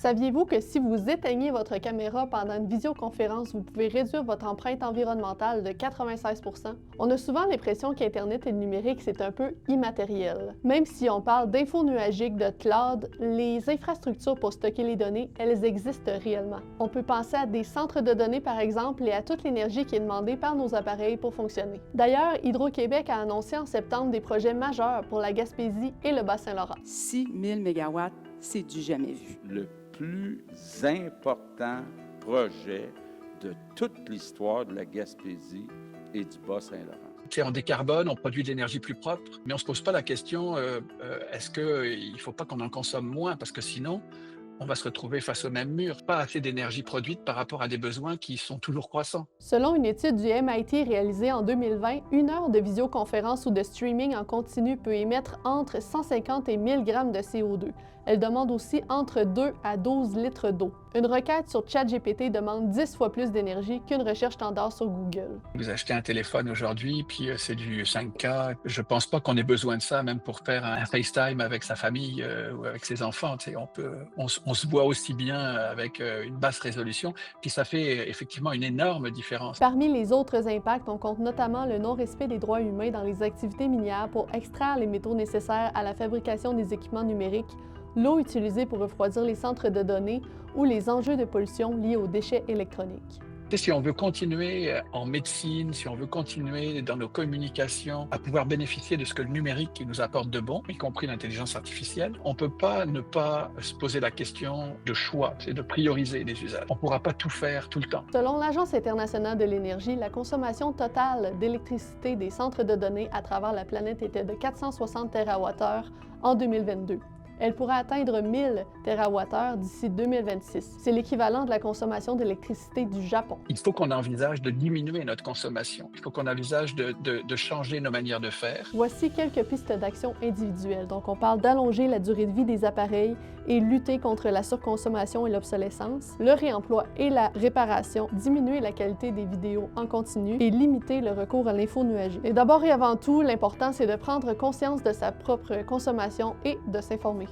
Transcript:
Saviez-vous que si vous éteignez votre caméra pendant une visioconférence, vous pouvez réduire votre empreinte environnementale de 96 %? On a souvent l'impression qu'Internet et le numérique, c'est un peu immatériel. Même si on parle d'info nuagique, de cloud, les infrastructures pour stocker les données, elles existent réellement. On peut penser à des centres de données, par exemple, et à toute l'énergie qui est demandée par nos appareils pour fonctionner. D'ailleurs, Hydro-Québec a annoncé en septembre des projets majeurs pour la Gaspésie et le Bas-Saint-Laurent. 6000 MW, c'est du jamais vu. Le plus important projet de toute l'histoire de la Gaspésie et du Bas-Saint-Laurent. On décarbone, on produit de l'énergie plus propre, mais on ne se pose pas la question est-ce qu'il ne faut pas qu'on en consomme moins, parce que sinon, on va se retrouver face au même mur. Pas assez d'énergie produite par rapport à des besoins qui sont toujours croissants. Selon une étude du MIT réalisée en 2020, une heure de visioconférence ou de streaming en continu peut émettre entre 150 et 1000 grammes de CO2. Elle demande aussi entre 2 à 12 litres d'eau. Une requête sur ChatGPT demande 10 fois plus d'énergie qu'une recherche standard sur Google. Vous achetez un téléphone aujourd'hui, puis c'est du 5K. Je pense pas qu'on ait besoin de ça, même pour faire un FaceTime avec sa famille ou avec ses enfants. On se voit aussi bien avec une basse résolution, puis ça fait effectivement une énorme différence. Parmi les autres impacts, on compte notamment le non-respect des droits humains dans les activités minières pour extraire les métaux nécessaires à la fabrication des équipements numériques, l'eau utilisée pour refroidir les centres de données ou les enjeux de pollution liés aux déchets électroniques. Si on veut continuer en médecine, si on veut continuer dans nos communications à pouvoir bénéficier de ce que le numérique nous apporte de bon, y compris l'intelligence artificielle, on ne peut pas ne pas se poser la question de choix, c'est de prioriser les usages. On ne pourra pas tout faire tout le temps. Selon l'Agence internationale de l'énergie, la consommation totale d'électricité des centres de données à travers la planète était de 460 TWh en 2022. Elle pourrait atteindre 1000 TWh d'ici 2026. C'est l'équivalent de la consommation d'électricité du Japon. Il faut qu'on envisage de diminuer notre consommation. Il faut qu'on envisage de changer nos manières de faire. Voici quelques pistes d'action individuelles. Donc, on parle d'allonger la durée de vie des appareils et lutter contre la surconsommation et l'obsolescence, le réemploi et la réparation, diminuer la qualité des vidéos en continu et limiter le recours à l'info nuagique. Et d'abord et avant tout, l'important, c'est de prendre conscience de sa propre consommation et de s'informer.